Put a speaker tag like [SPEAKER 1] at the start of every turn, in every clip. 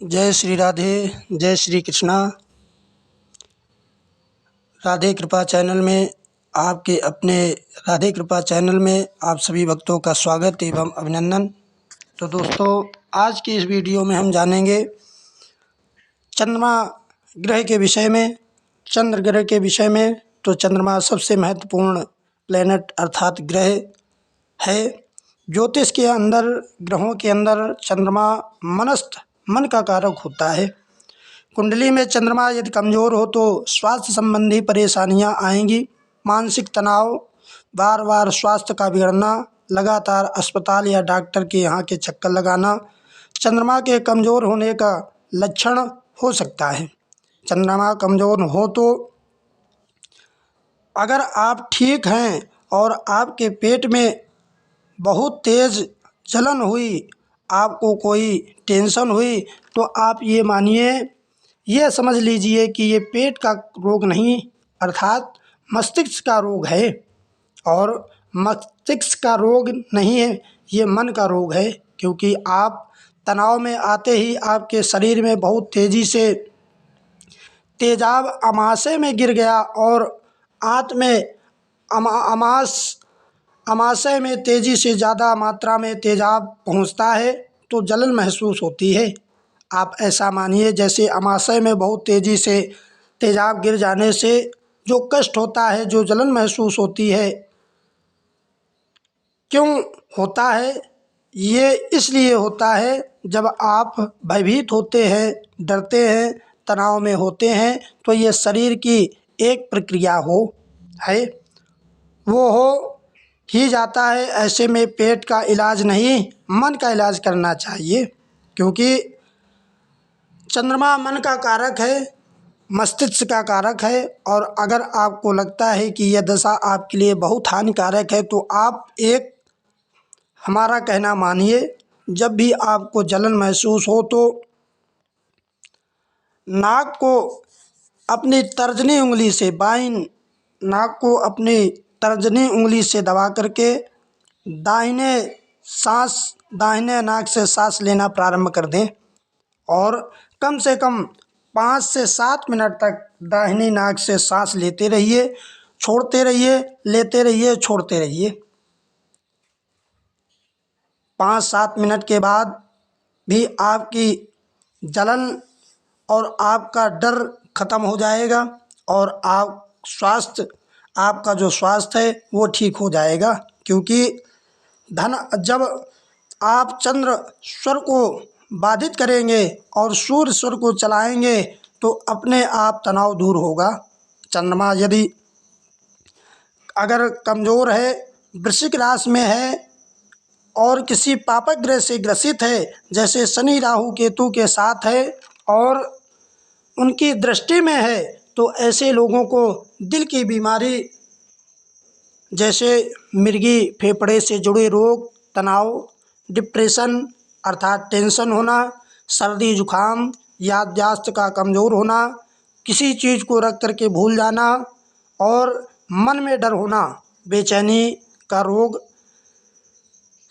[SPEAKER 1] जय श्री राधे। जय श्री कृष्णा। राधे कृपा चैनल में आपके अपने राधे कृपा चैनल में आप सभी भक्तों का स्वागत एवं अभिनंदन। तो दोस्तों, आज की इस वीडियो में हम जानेंगे चंद्रमा ग्रह के विषय में। चंद्र ग्रह के विषय में तो चंद्रमा सबसे महत्वपूर्ण प्लेनेट अर्थात ग्रह है। ज्योतिष के अंदर, ग्रहों के अंदर चंद्रमा मन का कारक होता है। कुंडली में चंद्रमा यदि कमज़ोर हो तो स्वास्थ्य संबंधी परेशानियां आएंगी। मानसिक तनाव, बार बार स्वास्थ्य का बिगड़ना, लगातार अस्पताल या डॉक्टर के यहाँ के चक्कर लगाना चंद्रमा के कमज़ोर होने का लक्षण हो सकता है। चंद्रमा कमज़ोर हो तो अगर आप ठीक हैं और आपके पेट में बहुत तेज़ जलन हुई, आपको कोई टेंशन हुई, तो आप ये मानिए, ये समझ लीजिए कि ये पेट का रोग नहीं अर्थात मस्तिष्क का रोग है। और मस्तिष्क का रोग नहीं है, ये मन का रोग है। क्योंकि आप तनाव में आते ही आपके शरीर में बहुत तेज़ी से तेजाब अमाशय में गिर गया और आंत में अमाशय में तेज़ी से ज़्यादा मात्रा में तेजाब पहुंचता है तो जलन महसूस होती है। आप ऐसा मानिए जैसे अमाशय में बहुत तेज़ी से तेजाब गिर जाने से जो कष्ट होता है, जो जलन महसूस होती है, क्यों होता है? ये इसलिए होता है जब आप भयभीत होते हैं, डरते हैं, तनाव में होते हैं, तो ये शरीर की एक प्रक्रिया है, वो हो ही जाता है। ऐसे में पेट का इलाज नहीं, मन का इलाज करना चाहिए। क्योंकि चंद्रमा मन का कारक है, मस्तिष्क का कारक है। और अगर आपको लगता है कि यह दशा आपके लिए बहुत हानिकारक है तो आप एक हमारा कहना मानिए। जब भी आपको जलन महसूस हो तो नाक को अपनी तर्जनी उंगली से नाक को अपनी तर्जनी उंगली से दबा करके दाहिने नाक से सांस लेना प्रारंभ कर दें और कम से कम 5 से 7 मिनट तक दाहिनी नाक से सांस लेते रहिए, छोड़ते रहिए, लेते रहिए, छोड़ते रहिए। 5-7 मिनट के बाद भी आपकी जलन और आपका डर ख़त्म हो जाएगा और आपका जो स्वास्थ्य है वो ठीक हो जाएगा। क्योंकि जब आप चंद्र स्वर को बाधित करेंगे और सूर्य स्वर को चलाएंगे तो अपने आप तनाव दूर होगा। चंद्रमा यदि अगर कमज़ोर है, वृश्चिक राशि में है और किसी पापक ग्रह से ग्रसित है, जैसे शनि राहु केतु के साथ है और उनकी दृष्टि में है, तो ऐसे लोगों को दिल की बीमारी जैसे मिर्गी, फेफड़े से जुड़े रोग, तनाव, डिप्रेशन अर्थात टेंशन होना, सर्दी जुखाम, याददाश्त का कमज़ोर होना, किसी चीज़ को रख करके भूल जाना और मन में डर होना, बेचैनी का रोग,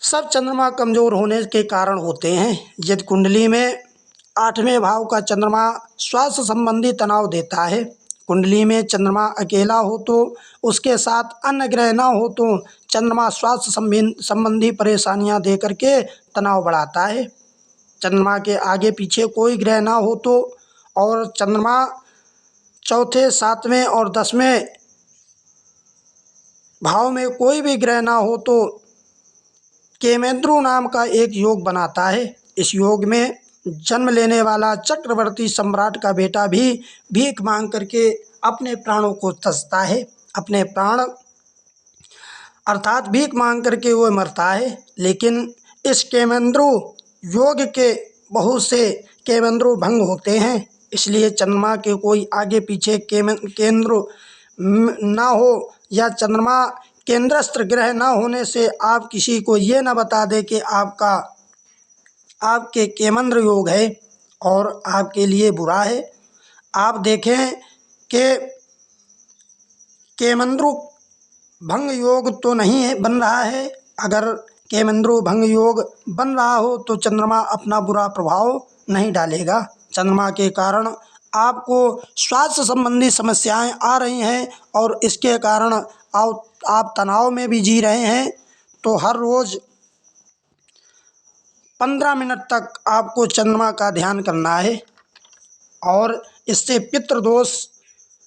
[SPEAKER 1] सब चंद्रमा कमज़ोर होने के कारण होते हैं। यदि कुंडली में 8वें भाव का चंद्रमा स्वास्थ्य संबंधी तनाव देता है, कुंडली में चंद्रमा अकेला हो तो उसके साथ अन्य ग्रह ना हो तो चंद्रमा स्वास्थ्य संबंधी परेशानियां दे करके तनाव बढ़ाता है। चंद्रमा के आगे पीछे कोई ग्रह ना हो तो और चंद्रमा 4, 7वें और 10वें भाव में कोई भी ग्रह ना हो तो केमेंद्रु नाम का एक योग बनाता है। इस योग में जन्म लेने वाला चक्रवर्ती सम्राट का बेटा भी भीख मांग करके अपने प्राणों को तजता है। अपने प्राण अर्थात भीख मांग करके वो मरता है। लेकिन इस केमेंद्रु योग के बहुत से केमेंद्रु भंग होते हैं। इसलिए चंद्रमा के कोई आगे पीछे केंद्र ना हो या चंद्रमा केंद्रस्थ ग्रह ना होने से आप किसी को ये ना बता दें कि आपके केमंद्र योग है और आपके लिए बुरा है। आप देखें कि केमंद्रु भंग योग तो नहीं है बन रहा है। अगर केमंद्रु भंग योग बन रहा हो तो चंद्रमा अपना बुरा प्रभाव नहीं डालेगा। चंद्रमा के कारण आपको स्वास्थ्य संबंधी समस्याएं आ रही हैं और इसके कारण आप तनाव में भी जी रहे हैं, तो हर रोज़ 15 मिनट तक आपको चंद्रमा का ध्यान करना है और इससे पितृदोष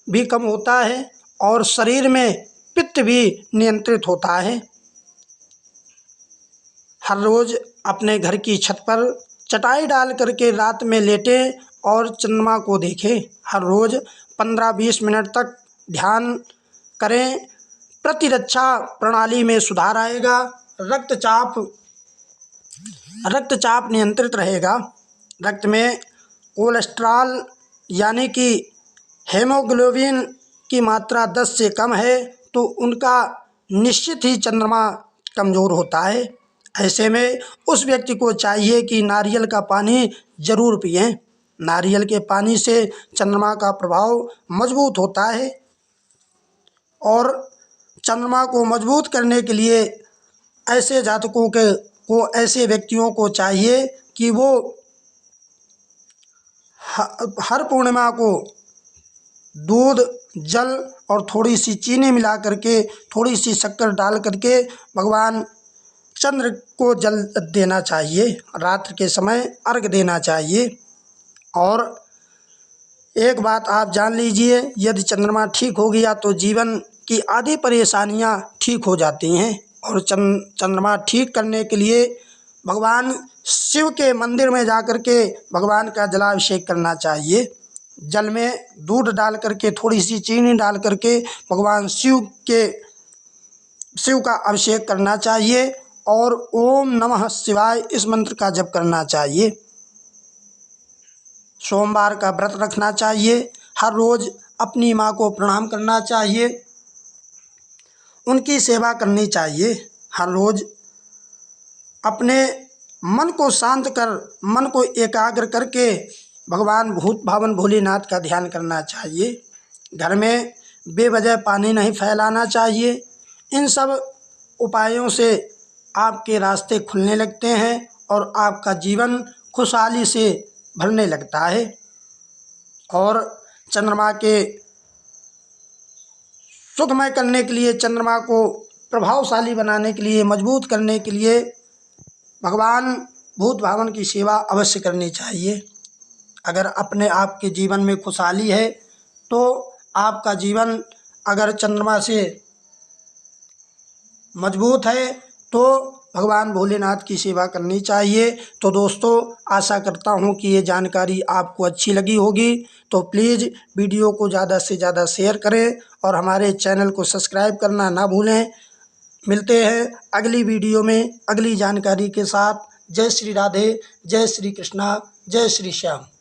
[SPEAKER 1] भी कम होता है और शरीर में पित्त भी नियंत्रित होता है। हर रोज़ अपने घर की छत पर चटाई डाल करके रात में लेटें और चंद्रमा को देखें। हर रोज़ 15-20 मिनट तक ध्यान करें। प्रतिरक्षा प्रणाली में सुधार आएगा। रक्तचाप नियंत्रित रहेगा। रक्त में कोलेस्ट्रॉल यानी कि हेमोग्लोबिन की मात्रा 10 से कम है तो उनका निश्चित ही चंद्रमा कमज़ोर होता है। ऐसे में उस व्यक्ति को चाहिए कि नारियल का पानी ज़रूर पिएं। नारियल के पानी से चंद्रमा का प्रभाव मजबूत होता है और चंद्रमा को मजबूत करने के लिए ऐसे जातकों को ऐसे व्यक्तियों को चाहिए कि वो हर पूर्णिमा को दूध, जल और थोड़ी सी चीनी मिला करके, थोड़ी सी शक्कर डाल करके भगवान चंद्र को जल देना चाहिए। रात्रि के समय अर्घ देना चाहिए। और एक बात आप जान लीजिए, यदि चंद्रमा ठीक हो गया तो जीवन की आधी परेशानियां ठीक हो जाती हैं। और चंद्रमा ठीक करने के लिए भगवान शिव के मंदिर में जाकर के भगवान का जलाभिषेक करना चाहिए। जल में दूध डाल करके, थोड़ी सी चीनी डाल करके भगवान शिव का अभिषेक करना चाहिए और ओम नमः शिवाय इस मंत्र का जप करना चाहिए। सोमवार का व्रत रखना चाहिए। हर रोज़ अपनी माँ को प्रणाम करना चाहिए, उनकी सेवा करनी चाहिए। हर रोज़ अपने मन को शांत कर, मन को एकाग्र करके भगवान भूत भावन भोलेनाथ का ध्यान करना चाहिए। घर में बेवजह पानी नहीं फैलाना चाहिए। इन सब उपायों से आपके रास्ते खुलने लगते हैं और आपका जीवन खुशहाली से भरने लगता है। और चंद्रमा के सुखमय करने के लिए, चंद्रमा को प्रभावशाली बनाने के लिए, मजबूत करने के लिए भगवान भूत भावन की सेवा अवश्य करनी चाहिए। अगर अपने आप के जीवन में खुशहाली है तो आपका जीवन अगर चंद्रमा से मजबूत है तो भगवान भोलेनाथ की सेवा करनी चाहिए। तो दोस्तों, आशा करता हूँ कि ये जानकारी आपको अच्छी लगी होगी। तो प्लीज़ वीडियो को ज़्यादा से ज़्यादा शेयर करें और हमारे चैनल को सब्सक्राइब करना ना भूलें। मिलते हैं अगली वीडियो में अगली जानकारी के साथ। जय श्री राधे, जय श्री कृष्णा, जय श्री श्याम।